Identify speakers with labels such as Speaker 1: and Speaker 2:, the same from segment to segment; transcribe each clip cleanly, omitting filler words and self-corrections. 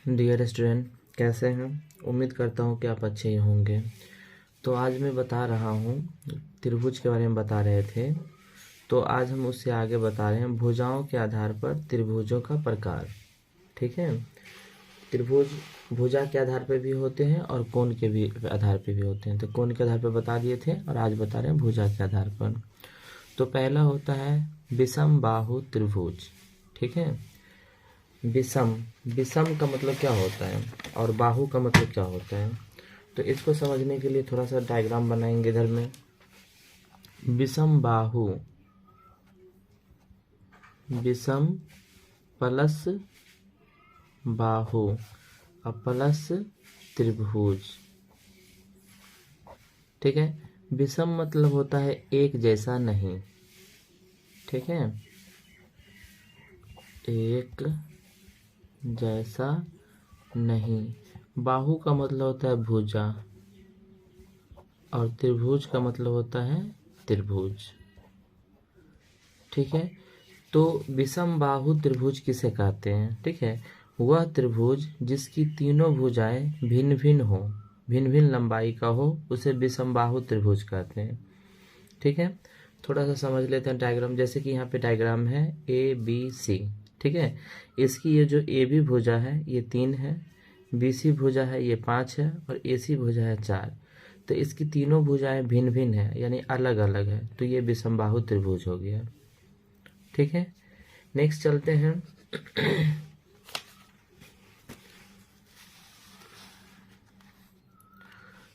Speaker 1: Dear student, कैसे हैं? उम्मीद करता हूं कि आप अच्छे ही होंगे। तो आज मैं बता रहा हूं, त्रिभुज के बारे में बता रहे थे, तो आज हम उससे आगे बता रहे हैं भुजाओं के आधार पर त्रिभुजों का प्रकार। ठीक है, त्रिभुज भुजा के आधार पर भी होते हैं और कोण के भी आधार पर भी होते हैं। तो कोण के आधार पर बता दिए थे और आज बता रहे हैं भुजा के आधार पर। तो पहला होता है विषम बाहु त्रिभुज। ठीक है, विषम विषम का मतलब क्या होता है और बाहु का मतलब क्या होता है, तो इसको समझने के लिए थोड़ा सा डायग्राम बनाएंगे इधर में। विषम बाहु, विषम प्लस बाहु और प्लस त्रिभुज। ठीक है, विषम मतलब होता है एक जैसा नहीं। ठीक है, एक जैसा नहीं। बाहु का मतलब होता है भुजा और त्रिभुज का मतलब होता है त्रिभुज। ठीक है, तो विषम बाहु त्रिभुज किसे कहते हैं? ठीक है, वह त्रिभुज जिसकी तीनों भुजाएं भिन्न भिन्न हो, भिन्न भिन्न लंबाई का हो, उसे विषम बाहु त्रिभुज कहते हैं। ठीक है, थोड़ा सा समझ लेते हैं डायग्राम। जैसे कि यहाँ पे डायग्राम है ए बी सी। ठीक है, इसकी ये जो ए बी भुजा है ये 3 है, बी सी भुजा है ये 5 है और ए सी भुजा है 4। तो इसकी तीनों भुजाएं भिन्न भिन्न है, यानी अलग अलग है, तो ये विषमबाहु त्रिभुज हो गया। ठीक है, नेक्स्ट चलते हैं।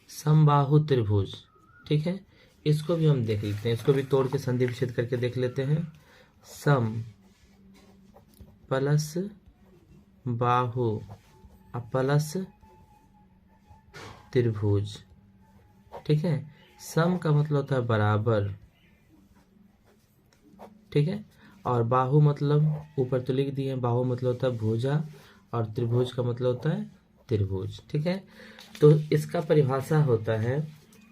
Speaker 1: समबाहु त्रिभुज। ठीक है, इसको भी हम देख लेते हैं, इसको भी तोड़ के संधि विच्छेद करके देख लेते हैं। सम प्लस बाहु प्लस त्रिभुज। ठीक है, सम का मतलब होता है बराबर। ठीक है, और बाहु मतलब ऊपर तो लिख दिए, बाहु मतलब होता है भुजा और त्रिभुज का मतलब होता है त्रिभुज। ठीक है, तो इसका परिभाषा होता है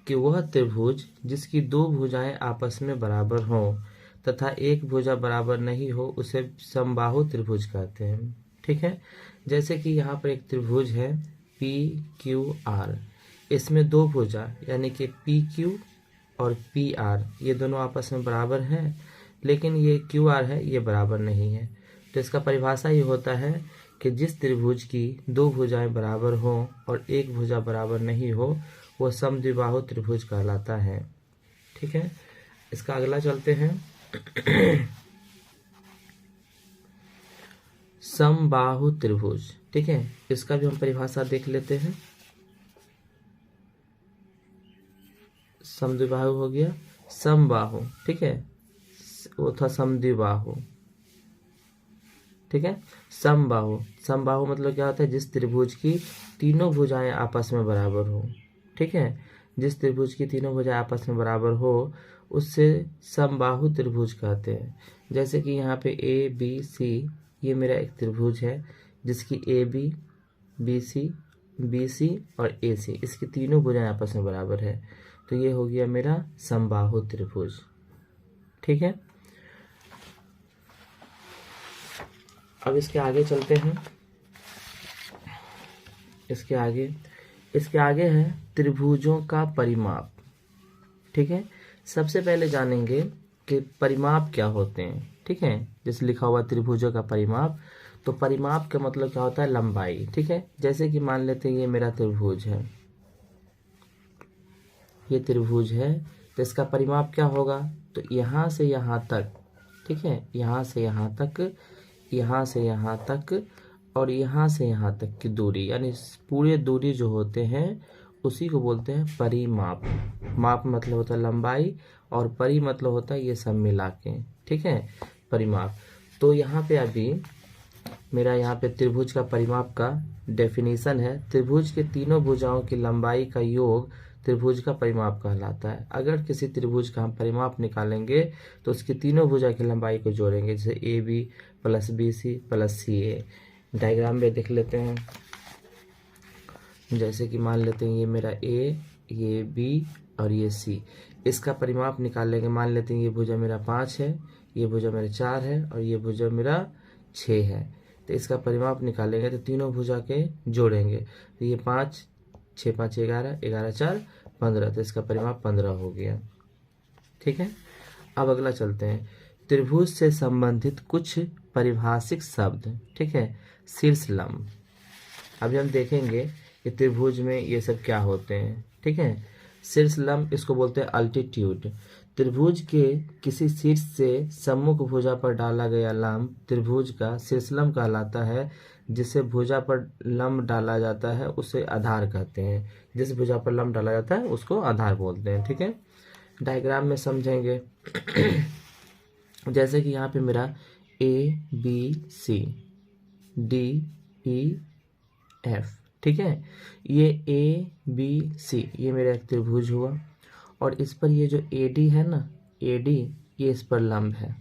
Speaker 1: कि वह त्रिभुज जिसकी दो भुजाएं आपस में बराबर हों तथा एक भुजा बराबर नहीं हो उसे समबाहु त्रिभुज कहते हैं। ठीक है, जैसे कि यहाँ पर एक त्रिभुज है पी क्यू आर, इसमें दो भुजा यानी कि पी क्यू और पी आर ये दोनों आपस में बराबर हैं, लेकिन ये क्यू आर है ये बराबर नहीं है। तो इसका परिभाषा ये होता है कि जिस त्रिभुज की दो भुजाएं बराबर हों और एक भुजा बराबर नहीं हो वो समद्विबाहु त्रिभुज कहलाता है। ठीक है, इसका अगला चलते हैं। समबाहु त्रिभुज। ठीक है, इसका भी हम परिभाषा देख लेते हैं। समद्विबाहु हो गया, समबाहु। ठीक है, वो था समद्विबाहु। ठीक है, समबाहु, समबाहु मतलब क्या होता है? जिस त्रिभुज की तीनों भुजाएं आपस में बराबर हो। ठीक है, जिस त्रिभुज की तीनों भुजाएं आपस में बराबर हो उससे समबाहु त्रिभुज कहते हैं। जैसे कि यहाँ पे ए बी सी ये मेरा एक त्रिभुज है जिसकी ए बी सी और ए सी इसकी तीनों भुजाएं आपस में बराबर है, तो ये हो गया मेरा समबाहु त्रिभुज। ठीक है, अब इसके आगे चलते हैं। इसके आगे है त्रिभुजों का परिमाप। ठीक है, सबसे पहले जानेंगे कि परिमाप क्या होते हैं। ठीक है, जैसे लिखा हुआ त्रिभुजों का परिमाप, तो परिमाप का मतलब क्या होता है? लंबाई। ठीक है, जैसे कि मान लेते हैं ये मेरा त्रिभुज है, ये त्रिभुज है, तो इसका परिमाप क्या होगा? तो यहाँ से यहाँ तक, ठीक है, यहाँ से यहाँ तक, यहाँ से यहाँ तक और यहाँ से यहाँ तक की दूरी, यानी पूरे दूरी जो होते हैं उसी को बोलते हैं परिमाप। माप मतलब होता है लंबाई और परि मतलब होता है ये सब मिला के। ठीक है, परिमाप। तो यहाँ पे अभी मेरा यहाँ पे त्रिभुज का परिमाप का डेफिनेशन है, त्रिभुज के तीनों भुजाओं की लंबाई का योग त्रिभुज का परिमाप कहलाता है। अगर किसी त्रिभुज का हम परिमाप निकालेंगे तो उसकी तीनों भुजा की लंबाई को जोड़ेंगे, जैसे A B plus B C plus C A. Diagram में देख लेते हैं। जैसे कि मान लेते हैं ये मेरा ए, ये बी और ये सी, इसका परिमाप निकालेंगे। मान लेते हैं ये भुजा मेरा 5 है, ये भुजा मेरा 4 है और ये भुजा मेरा 6 है। तो इसका परिमाप निकालेंगे तो तीनों भुजा के जोड़ेंगे तो ये 5, 6 5 11, 11 4 15, तो इसका परिमाप 15 हो गया। ठीक है, अब अगला चलते हैं, त्रिभुज से संबंधित कुछ परिभाषिक शब्द। ठीक है, शीर्ष लंब। अभी हम देखेंगे कि त्रिभुज में ये सब क्या होते हैं। ठीक है, शीर्ष लंब इसको बोलते हैं अल्टीट्यूड। त्रिभुज के किसी शीर्ष से सम्मुख भुजा पर डाला गया लंब त्रिभुज का शीर्ष लंब कहलाता है। जिसे भुजा पर लंब डाला जाता है उसे आधार कहते हैं। जिस भुजा पर लंब डाला जाता है उसको आधार बोलते हैं। ठीक है, डायग्राम में समझेंगे। जैसे कि यहाँ पे मेरा ABC DEF, ठीक है, ये ABC ये मेरा एक त्रिभुज हुआ और इस पर ये जो AD है ना, AD ये इस पर लंब है।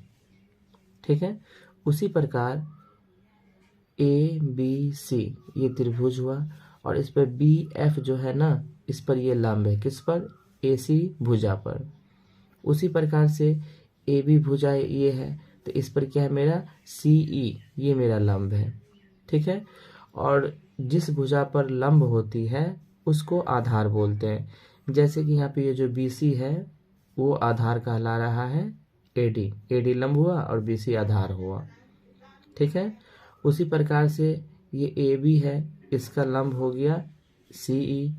Speaker 1: ठीक है, उसी प्रकार ABC ये त्रिभुज हुआ और इस पर BF जो है ना, इस पर ये लंब है। किस पर? AC भुजा पर। उसी प्रकार से AB भुजा ये है तो इस पर क्या है मेरा CE ये मेरा लंब है। ठीक है, और जिस भुजा पर लंब होती है उसको आधार बोलते हैं। जैसे कि यहाँ पे ये जो BC है वो आधार कहला रहा है AD लंब हुआ और BC आधार हुआ। ठीक है, उसी प्रकार से ये AB है इसका लंब हो गया CE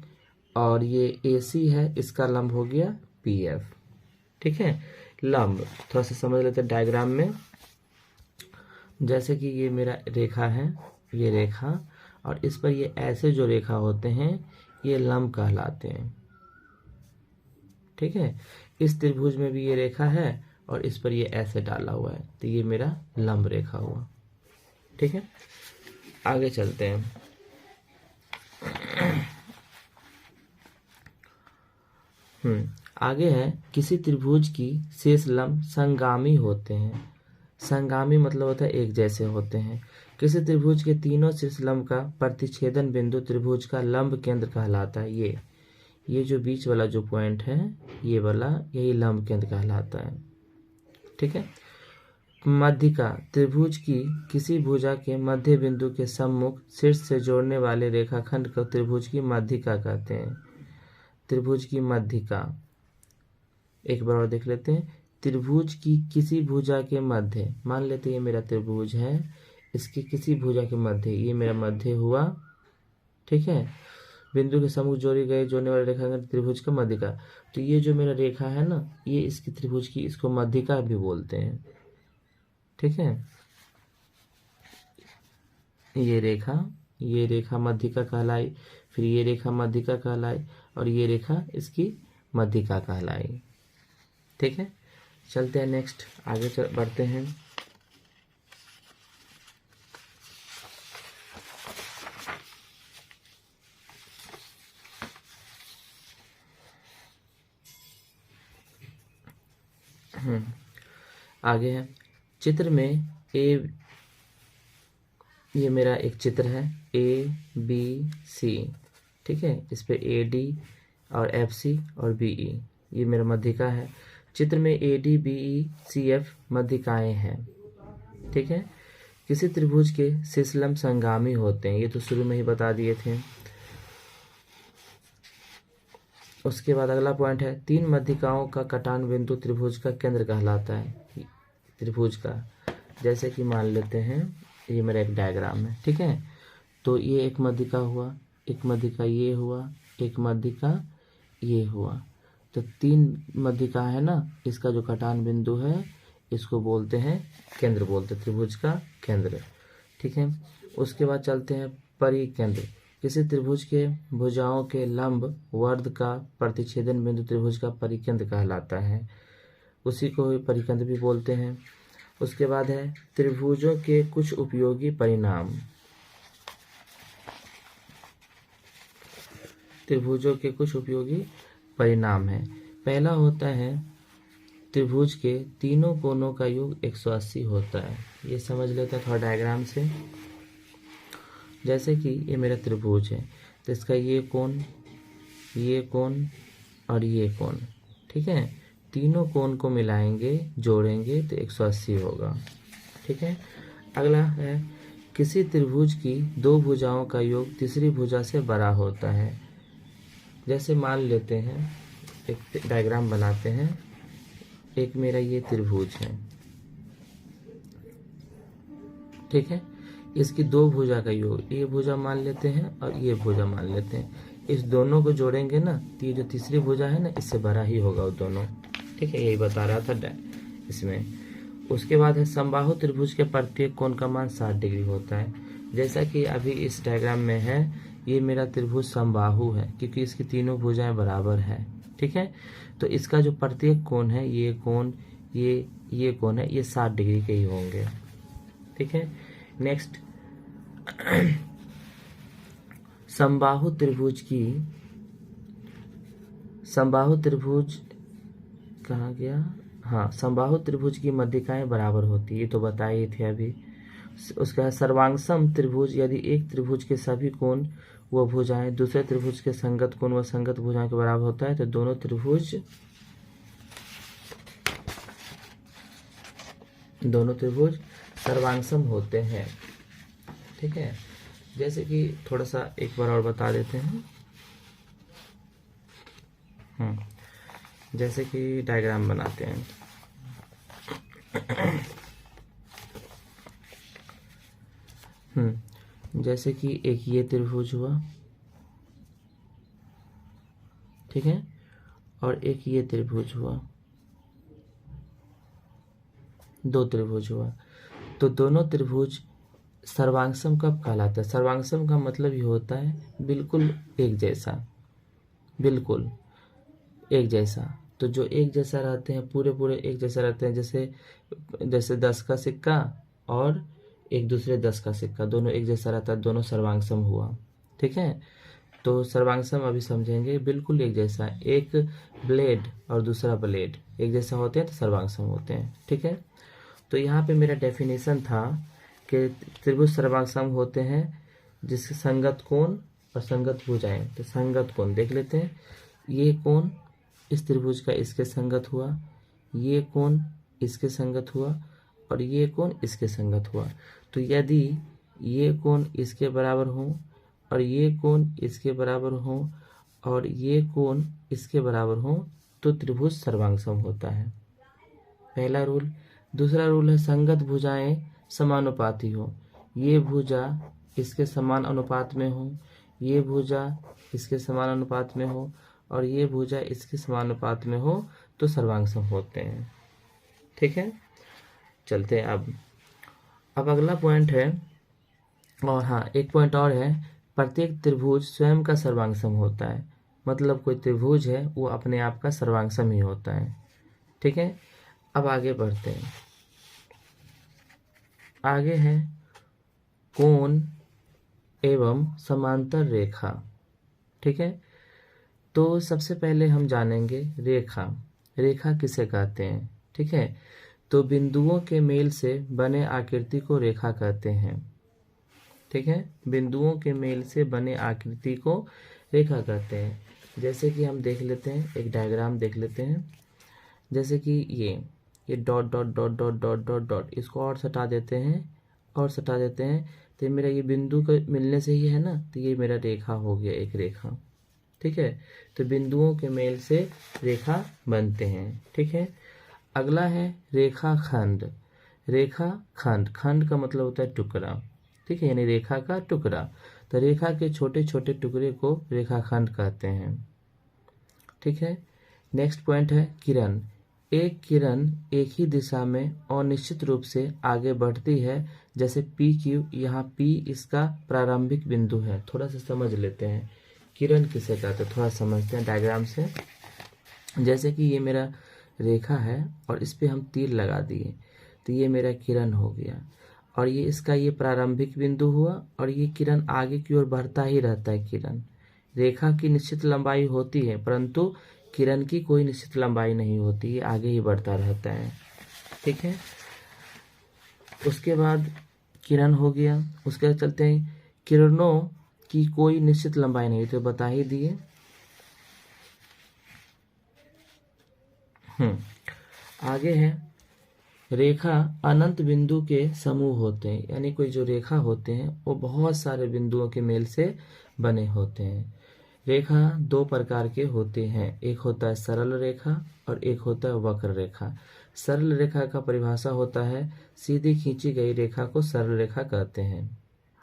Speaker 1: और ये AC है इसका लंब हो गया PF। ठीक है, लंब थोड़ा सा समझ लेते हैं डायग्राम में। जैसे कि ये मेरा रेखा है, ये रेखा, और इस पर ये ऐसे जो रेखा होते हैं ये लंब कहलाते हैं। ठीक है, इस त्रिभुज में भी ये रेखा है और इस पर ये ऐसे डाला हुआ है तो ये मेरा लंब रेखा हुआ। ठीक है, आगे चलते हैं। आगे है, किसी त्रिभुज की शेष लंब संगामी होते हैं। संगामी मतलब होता है एक जैसे होते हैं। किसी त्रिभुज के तीनों शीर्ष लंब का प्रतिच्छेदन बिंदु त्रिभुज का लंब केंद्र कहलाता है। ये जो बीच वाला जो पॉइंट है ये वाला, यही लंब केंद्र कहलाता है। ठीक है, मध्यिका त्रिभुज की किसी भुजा के मध्य बिंदु के सम्मुख शीर्ष से जोड़ने वाले रेखाखंड को त्रिभुज की मध्यिका कहते हैं। त्रिभुज की मध्यिका एक बार और देख लेते हैं। त्रिभुज की किसी भुजा के मध्य, मान लेते हैं ये मेरा त्रिभुज है, इसके किसी भुजा के मध्य, ये मेरा मध्य हुआ। ठीक है, बिंदु के सम्मुख जोड़ने वाले रेखाखंड त्रिभुज का मध्यिका। तो ये जो मेरा रेखा है ना, ये इसकी त्रिभुज की, इसको मध्यिका भी बोलते हैं। ठीक है, ये रेखा मध्यिका कहलाई, फिर ये रेखा मध्यिका कहलाई और ये रेखा इसकी मध्यिका कहलाई। ठीक है, चलते हैं नेक्स्ट, आगे बढ़ते हैं। आगे है चित्र में ये मेरा एक चित्र है ABC। ठीक है, इस पे AD और FC और BE ये मेरा मध्यिका है। चित्र में AD BE CF मध्यिकाएं हैं। ठीक है, किसी त्रिभुज के शीर्ष लंब संगामी होते हैं, ये तो शुरू में ही बता दिए थे। उसके बाद अगला पॉइंट है, तीन मध्यिकाओं का कटान बिंदु त्रिभुज का केंद्र कहलाता है। त्रिभुज का, जैसे कि मान लेते हैं ये मेरा एक डायग्राम है। ठीक है, तो ये एक मध्यिका हुआ, एक मध्यिका ये हुआ, एक मध्यिका ये हुआ, तो तीन मध्यिका है ना, इसका जो कटान बिंदु है इसको बोलते हैं केंद्र, बोलते हैं त्रिभुज का केंद्र। ठीक है, उसके बाद चलते हैं परिकेंद्र। किसी त्रिभुज के भुजाओं के लंब वर्ध का प्रतिच्छेदन बिंदु त्रिभुज का परिकेंद्र कहलाता है, उसी को परिकेंद्र भी बोलते हैं। उसके बाद है त्रिभुजों के कुछ उपयोगी परिणाम। त्रिभुजों के कुछ उपयोगी परिणाम है। पहला होता है त्रिभुज के तीनों कोनों का योग 180 होता है। ये समझ लेते हैं थोड़ा डायग्राम से। जैसे कि ये मेरा त्रिभुज है तो इसका ये कोण और ये कोण, ठीक है, तीनों कोण को मिलाएंगे, जोड़ेंगे तो 180 होगा। ठीक है, अगला है किसी त्रिभुज की दो भुजाओं का योग तीसरी भुजा से बड़ा होता है। जैसे मान लेते हैं, एक डायग्राम बनाते हैं, एक मेरा ये त्रिभुज है, ठीक है। इसकी दो भुजा का योग, ये भुजा मान लेते हैं और ये भुजा मान लेते हैं। इस दोनों को जोड़ेंगे ना तो ये जो तीसरी भुजा है ना, इससे बड़ा ही होगा वो दोनों, ठीक है। यही बता रहा था इसमें। उसके बाद है समबाहु त्रिभुज के प्रत्येक कोण का मान 60 डिग्री होता है। जैसा कि अभी इस डायग्राम में है, ये मेरा त्रिभुज समबाहु है क्योंकि इसकी तीनों भुजाएं बराबर है, ठीक है। तो इसका जो प्रत्येक कोण है, ये कोण, ये कोण है, ये 60 डिग्री के ही होंगे, ठीक है। नेक्स्ट, समबाहु त्रिभुज कहाँ गया, हाँ, समबाहु त्रिभुज की मध्यिकाएं बराबर होती है, ये तो बताए थे अभी। उसका सर्वांगसम त्रिभुज, यदि एक त्रिभुज के सभी कोण व भुजाएं दूसरे त्रिभुज के संगत कोण व संगत भुजाओं के बराबर होता है तो दोनों त्रिभुज सर्वांगसम होते हैं, ठीक है। जैसे कि थोड़ा सा एक बार और बता देते हैं, जैसे कि डायग्राम बनाते हैं। जैसे कि एक ये त्रिभुज हुआ, ठीक है, और एक ये त्रिभुज हुआ, दो त्रिभुज हुआ। तो दोनों त्रिभुज सर्वांगसम कब कहलाता है? सर्वांगसम का मतलब ये होता है बिल्कुल एक जैसा, बिल्कुल एक जैसा। तो जो एक जैसा रहते हैं, पूरे एक जैसा रहते हैं, जैसे 10 का सिक्का और एक दूसरे 10 का सिक्का, दोनों एक जैसा रहता है, दोनों सर्वांगसम हुआ, ठीक है। तो सर्वांगसम अभी समझेंगे, बिल्कुल एक जैसा, एक ब्लेड और दूसरा ब्लेड एक जैसा होते हैं तो सर्वांगसम होते हैं, ठीक है। तो यहाँ पे मेरा डेफिनेशन था कि त्रिभुज सर्वांगसम होते हैं जिसके संगत कोण और संगत भुजाएं। तो संगत कोण देख लेते हैं, ये कोण इस त्रिभुज का इसके संगत हुआ, ये कोण इसके संगत हुआ और ये कोण इसके संगत हुआ। तो यदि ये कोण इसके बराबर हो और ये कोण इसके बराबर हो और ये कोण इसके बराबर हो तो त्रिभुज सर्वांगसम होता है, पहला रूल। दूसरा रूल है संगत भुजाएं समानुपाती हो, ये भुजा इसके समान अनुपात में हो, ये भुजा इसके समान अनुपात में हो और ये भुजा इसके समान अनुपात में हो तो सर्वांगसम होते हैं, ठीक है। चलते हैं अब अगला पॉइंट है, और हाँ एक पॉइंट और है, प्रत्येक त्रिभुज स्वयं का सर्वांगसम होता है। मतलब कोई त्रिभुज है वो अपने आप का सर्वांगसम ही होता है, ठीक है। अब आगे बढ़ते हैं, आगे है कोण एवं समांतर रेखा, ठीक है। तो सबसे पहले हम जानेंगे रेखा। रेखा किसे कहते हैं, ठीक है। तो बिंदुओं के मेल से बने आकृति को रेखा कहते हैं, ठीक है। बिंदुओं के मेल से बने आकृति को रेखा कहते हैं। जैसे कि हम देख लेते हैं, एक डायग्राम देख लेते हैं। जैसे कि ये dot dot dot dot dot dot dot, इसको और सटा देते हैं और सटा देते हैं, तो मेरा ये बिंदु के मिलने से ही है ना, तो ये मेरा रेखा हो गया, एक रेखा, ठीक है। तो बिंदुओं के मेल से रेखा बनते हैं, ठीक है। अगला है रेखा खंड। रेखा खंड, खंड का मतलब होता है टुकड़ा, ठीक है, यानी रेखा का टुकड़ा। तो रेखा के छोटे छोटे टुकड़े को रेखाखंड कहते हैं, ठीक है। नेक्स्ट पॉइंट है किरण। एक किरण एक ही दिशा में और निश्चित रूप से आगे बढ़ती है, जैसे पी क्यू, यहाँ पी इसका प्रारंभिक बिंदु है। थोड़ा सा समझ लेते हैं किरण किसे कहते हैं, थोड़ा समझते हैं डायग्राम से। जैसे कि ये मेरा रेखा है और इस पे हम तीर लगा दिए तो ये मेरा किरण हो गया, और ये इसका ये प्रारंभिक बिंदु हुआ और ये किरण आगे की ओर बढ़ता ही रहता है। किरण, रेखा की निश्चित लंबाई होती है परंतु किरण की कोई निश्चित लंबाई नहीं होती, ये आगे ही बढ़ता रहता है, ठीक है। उसके बाद किरण हो गया, उसके बाद चलते हैं किरणों की कोई निश्चित लंबाई नहीं, तो बता ही दिए। आगे है रेखा अनंत बिंदु के समूह होते हैं, यानी कोई जो रेखा होते हैं वो बहुत सारे बिंदुओं के मेल से बने होते हैं। रेखा दो प्रकार के होते हैं, एक होता है सरल रेखा और एक होता है वक्र रेखा। सरल रेखा का परिभाषा होता है सीधी खींची गई रेखा को सरल रेखा कहते हैं।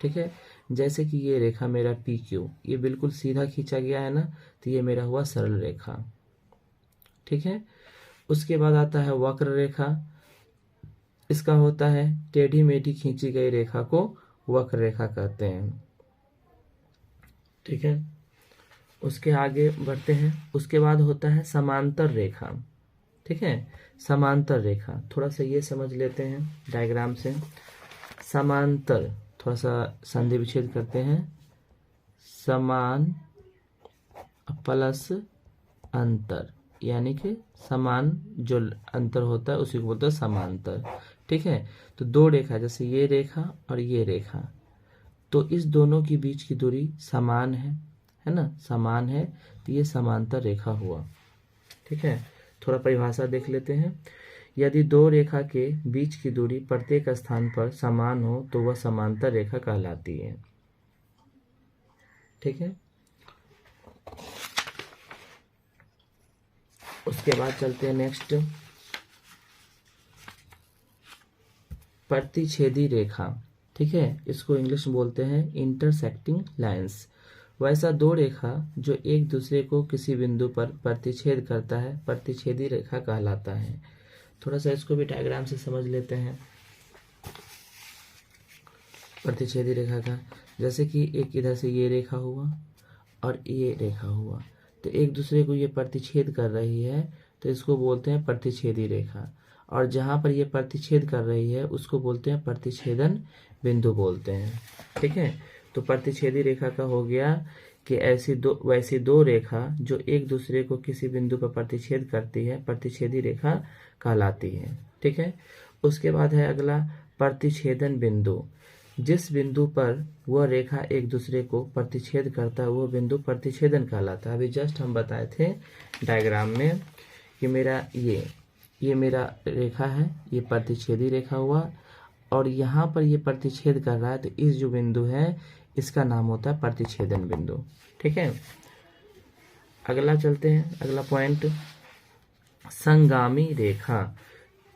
Speaker 1: ठीक है, जैसे कि ये रेखा मेरा पी क्यू, ये बिल्कुल सीधा खींचा गया है ना, तो ये मेरा हुआ सरल रेखा। ठीक है, उसके बाद आता है वक्र रेखा। इसका होता है टेढ़ी मेढ़ी खींची गई रेखा को वक्र रेखा कहते हैं। ठीक है, उसके आगे बढ़ते हैं। उसके बाद होता है समांतर रेखा। ठीक है, समांतर रेखा थोड़ा सा ये समझ लेते हैं डायग्राम से। समांतर, थोड़ा सा संधि विच्छेद करते हैं, समान प्लस अंतर, यानी कि समान जो अंतर होता है उसी को बोलते हैं समांतर। ठीक है, तो दो रेखा, जैसे ये रेखा और ये रेखा, तो इस दोनों के बीच की दूरी समान है ना, समान है, तो ये समांतर रेखा हुआ। ठीक है, थोड़ा परिभाषा देख लेते हैं। यदि दो रेखा के बीच की दूरी प्रत्येक स्थान पर समान हो तो वह समांतर रेखा कहलाती है। ठीक है, उसके बाद चलते हैं नेक्स्ट, प्रतिच्छेदी रेखा। ठीक है, इसको इंग्लिश में बोलते हैं इंटरसेक्टिंग लाइंस। वैसा दो रेखा जो एक दूसरे को किसी बिंदु पर प्रतिच्छेद करता है प्रतिच्छेदी रेखा कहलाता है। थोड़ा सा इसको भी डायग्राम से समझ लेते हैं प्रतिच्छेदी रेखा का। जैसे कि एक इधर से ये रेखा हुआ और ये रेखा हुआ, तो एक दूसरे को ये प्रतिच्छेद कर रही है, तो इसको बोलते हैं प्रतिच्छेदी रेखा। और जहाँ पर ये प्रतिच्छेद कर रही है उसको बोलते हैं प्रतिच्छेदन बिंदु बोलते हैं। ठीक है, तो प्रतिच्छेदी रेखा का हो गया कि वैसी दो रेखा जो एक दूसरे को किसी बिंदु पर प्रतिच्छेद करती है प्रतिच्छेदी रेखा कहलाती है। ठीक है, उसके बाद है अगला प्रतिच्छेदन बिंदु। जिस बिंदु पर वह रेखा एक दूसरे को प्रतिच्छेद करता है वह बिंदु प्रतिच्छेदन कहलाता है। अभी जस्ट हम बताए थे डायग्राम में कि मेरा ये मेरा रेखा है, ये प्रतिच्छेदी रेखा हुआ, और यहाँ पर ये प्रतिच्छेद कर रहा है, तो इस जो बिंदु है इसका नाम होता है प्रतिच्छेदन बिंदु। ठीक है, अगला चलते हैं, अगला पॉइंट, संगामी रेखा।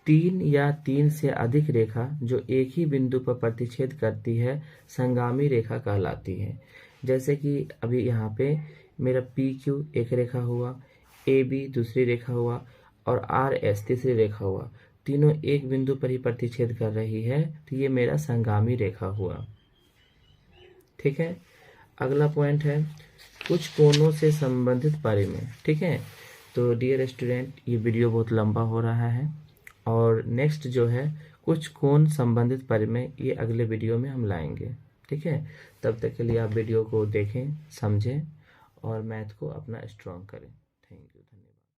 Speaker 1: तीन या तीन से अधिक रेखा जो एक ही बिंदु पर प्रतिच्छेद करती है संगामी रेखा कहलाती है। जैसे कि अभी यहाँ पे मेरा पी क्यू एक रेखा हुआ, ए बी दूसरी रेखा हुआ और आर एस तीसरी रेखा हुआ, तीनों एक बिंदु पर ही प्रतिच्छेद कर रही है, तो ये मेरा संगामी रेखा हुआ। ठीक है, अगला पॉइंट है कुछ कोणों से संबंधित परिमेय। ठीक है, तो डियर स्टूडेंट ये वीडियो बहुत लंबा हो रहा है और नेक्स्ट जो है कुछ कोण संबंधित परिमेय ये अगले वीडियो में हम लाएंगे। ठीक है, तब तक के लिए आप वीडियो को देखें, समझें और मैथ को अपना स्ट्रॉन्ग करें।